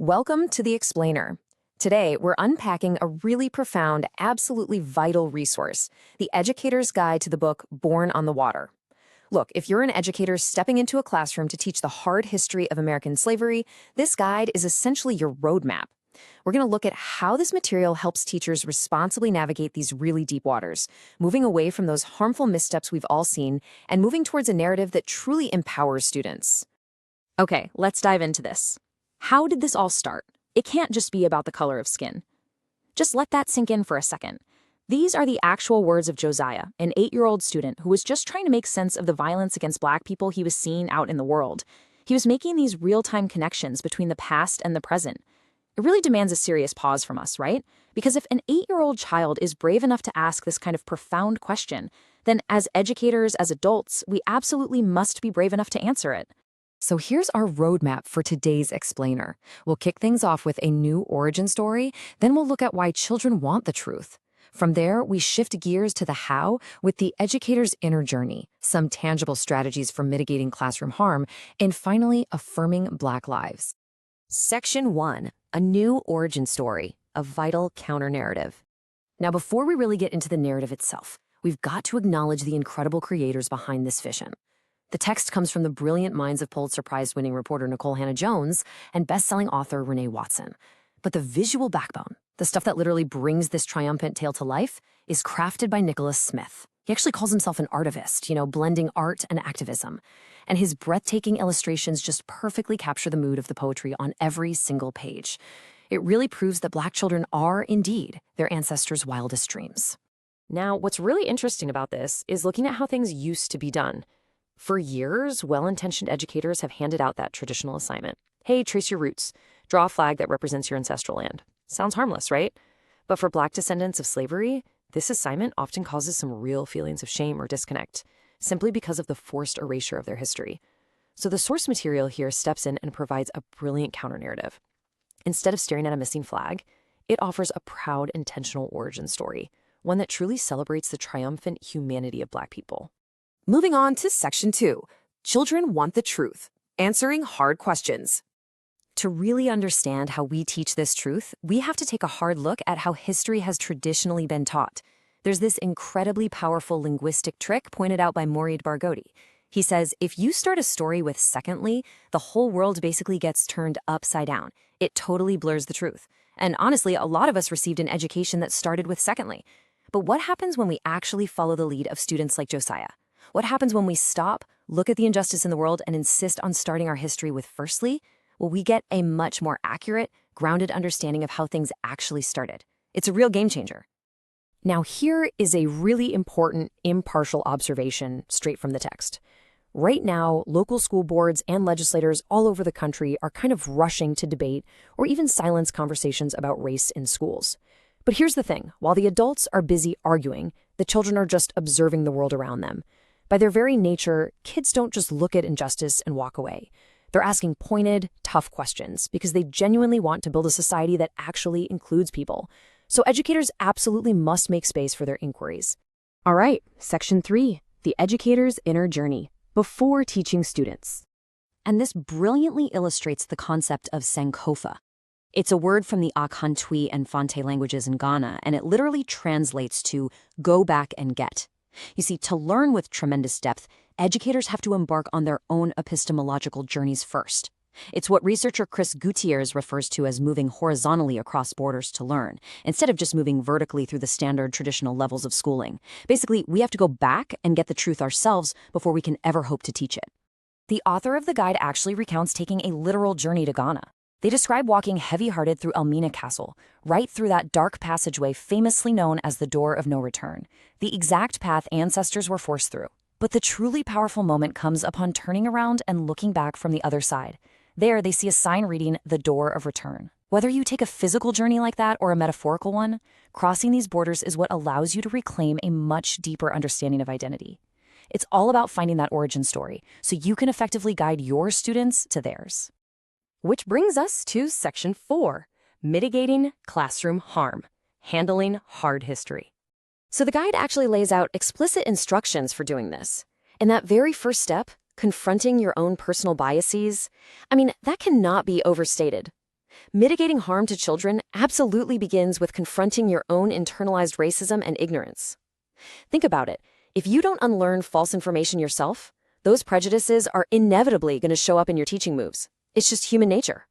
Welcome to The Explainer. Today, we're unpacking a really profound, absolutely vital resource, The Educator's Guide to the book Born on the Water. Look, if you're an educator stepping into a classroom to teach the hard history of American slavery, this guide is essentially your roadmap. We're going to look at how this material helps teachers responsibly navigate these really deep waters, moving away from those harmful missteps we've all seen and moving towards a narrative that truly empowers students. Okay, let's dive into this. How did this all start? It can't just be about the color of skin. Just let that sink in for a second. These are the actual words of Josiah, an 8-year-old student who was just trying to make sense of the violence against Black people he was seeing out in the world. He was making these real-time connections between the past and the present. It really demands a serious pause from us, right? Because if an 8-year-old child is brave enough to ask this kind of profound question, then as educators, as adults, we absolutely must be brave enough to answer it. So here's our roadmap for today's explainer. We'll kick things off with a new origin story, then we'll look at why children want the truth. From there, we shift gears to the how with the educator's inner journey, some tangible strategies for mitigating classroom harm, and finally, affirming Black lives. Section 1, a new origin story, a vital counter-narrative. Now, before we really get into the narrative itself, we've got to acknowledge the incredible creators behind this vision. The text comes from the brilliant minds of Pulitzer Prize-winning reporter Nicole Hannah-Jones and best-selling author Renee Watson. But the visual backbone, the stuff that literally brings this triumphant tale to life, is crafted by Nicholas Smith. He actually calls himself an artivist, blending art and activism. And his breathtaking illustrations just perfectly capture the mood of the poetry on every single page. It really proves that Black children are, indeed, their ancestors' wildest dreams. Now, what's really interesting about this is looking at how things used to be done. For years, well-intentioned educators have handed out that traditional assignment. Hey, trace your roots. Draw a flag that represents your ancestral land. Sounds harmless, right? But for Black descendants of slavery, this assignment often causes some real feelings of shame or disconnect, simply because of the forced erasure of their history. So the source material here steps in and provides a brilliant counter-narrative. Instead of staring at a missing flag, it offers a proud, intentional origin story, one that truly celebrates the triumphant humanity of Black people. Moving on to Section 2, Children Want the Truth, Answering Hard Questions. To really understand how we teach this truth, we have to take a hard look at how history has traditionally been taught. There's this incredibly powerful linguistic trick pointed out by Mourid Barghouti. He says, if you start a story with secondly, the whole world basically gets turned upside down. It totally blurs the truth. And honestly, a lot of us received an education that started with secondly. But what happens when we actually follow the lead of students like Josiah? What happens when we stop, look at the injustice in the world, and insist on starting our history with firstly? Well, we get a much more accurate, grounded understanding of how things actually started. It's a real game changer. Now, here is a really important, impartial observation straight from the text. Right now, local school boards and legislators all over the country are kind of rushing to debate or even silence conversations about race in schools. But here's the thing. While the adults are busy arguing, the children are just observing the world around them. By their very nature, kids don't just look at injustice and walk away. They're asking pointed, tough questions because they genuinely want to build a society that actually includes people. So educators absolutely must make space for their inquiries. All right, Section 3, the educator's inner journey, before teaching students. And this brilliantly illustrates the concept of Sankofa. It's a word from the Akantwi and Fante languages in Ghana, and it literally translates to go back and get. You see, to learn with tremendous depth, educators have to embark on their own epistemological journeys first. It's what researcher Chris Gutierrez refers to as moving horizontally across borders to learn, instead of just moving vertically through the standard traditional levels of schooling. Basically, we have to go back and get the truth ourselves before we can ever hope to teach it. The author of the guide actually recounts taking a literal journey to Ghana. They describe walking heavy-hearted through Elmina Castle, right through that dark passageway famously known as the Door of No Return, the exact path ancestors were forced through. But the truly powerful moment comes upon turning around and looking back from the other side. There, they see a sign reading, The Door of Return. Whether you take a physical journey like that or a metaphorical one, crossing these borders is what allows you to reclaim a much deeper understanding of identity. It's all about finding that origin story, so you can effectively guide your students to theirs. Which brings us to Section 4, mitigating classroom harm, handling hard history. So the guide actually lays out explicit instructions for doing this. In that very first step, confronting your own personal biases, that cannot be overstated. Mitigating harm to children absolutely begins with confronting your own internalized racism and ignorance. Think about it. If you don't unlearn false information yourself, those prejudices are inevitably going to show up in your teaching moves. It's just human nature.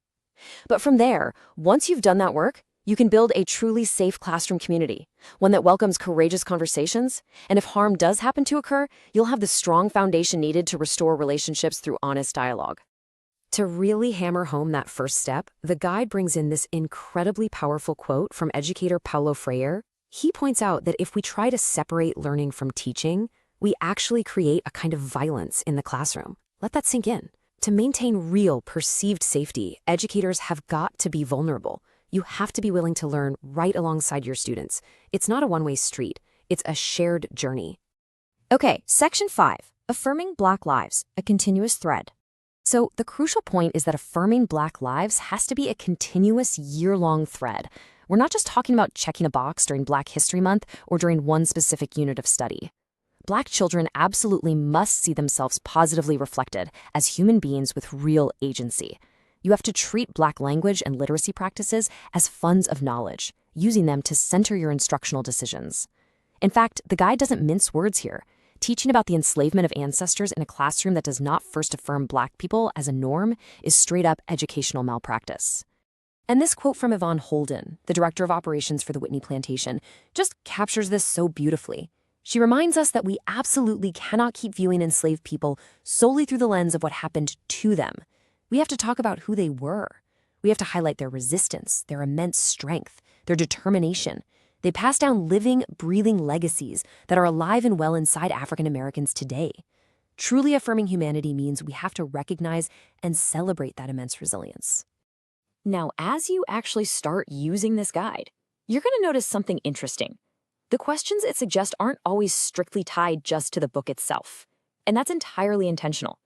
But from there, once you've done that work, you can build a truly safe classroom community, one that welcomes courageous conversations, and if harm does happen to occur, you'll have the strong foundation needed to restore relationships through honest dialogue. To really hammer home that first step, the guide brings in this incredibly powerful quote from educator Paulo Freire. He points out that if we try to separate learning from teaching, we actually create a kind of violence in the classroom. Let that sink in. To maintain real, perceived safety, educators have got to be vulnerable. You have to be willing to learn right alongside your students. It's not a one-way street. It's a shared journey. Okay, Section 5, Affirming Black Lives, a continuous thread. So the crucial point is that affirming Black lives has to be a continuous year-long thread. We're not just talking about checking a box during Black History Month or during one specific unit of study. Black children absolutely must see themselves positively reflected as human beings with real agency. You have to treat Black language and literacy practices as funds of knowledge, using them to center your instructional decisions. In fact, the guide doesn't mince words here. Teaching about the enslavement of ancestors in a classroom that does not first affirm Black people as a norm is straight-up educational malpractice. And this quote from Yvonne Holden, the director of operations for the Whitney Plantation, just captures this so beautifully. She reminds us that we absolutely cannot keep viewing enslaved people solely through the lens of what happened to them. We have to talk about who they were. We have to highlight their resistance, their immense strength, their determination. They pass down living, breathing legacies that are alive and well inside African Americans today. Truly affirming humanity means we have to recognize and celebrate that immense resilience. Now, as you actually start using this guide, you're going to notice something interesting. The questions it suggests aren't always strictly tied just to the book itself, and that's entirely intentional.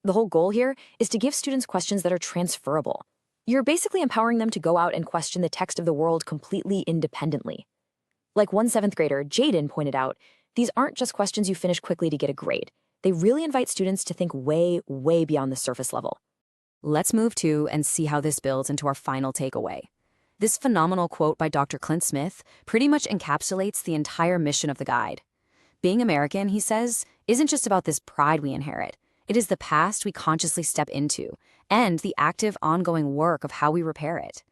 The whole goal here is to give students questions that are transferable. You're basically empowering them to go out and question the text of the world completely independently. Like one 7th grader, Jaden, pointed out, these aren't just questions you finish quickly to get a grade. They really invite students to think way, way beyond the surface level. Let's move to and see how this builds into our final takeaway. This phenomenal quote by Dr. Clint Smith pretty much encapsulates the entire mission of the guide. Being American, he says, isn't just about this pride we inherit. It is the past we consciously step into, and the active, ongoing work of how we repair it.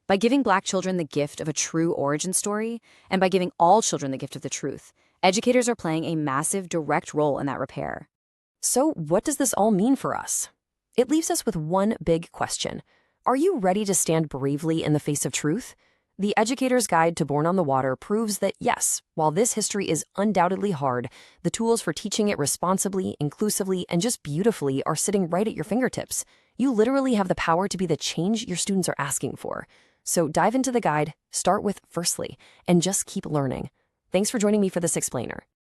By giving Black children the gift of a true origin story, and by giving all children the gift of the truth, educators are playing a massive, direct role in that repair. So what does this all mean for us? It leaves us with one big question. Are you ready to stand bravely in the face of truth? The Educator's Guide to Born on the Water proves that yes, while this history is undoubtedly hard, the tools for teaching it responsibly, inclusively, and just beautifully are sitting right at your fingertips. You literally have the power to be the change your students are asking for. So dive into the guide, start with firstly, and just keep learning. Thanks for joining me for this explainer.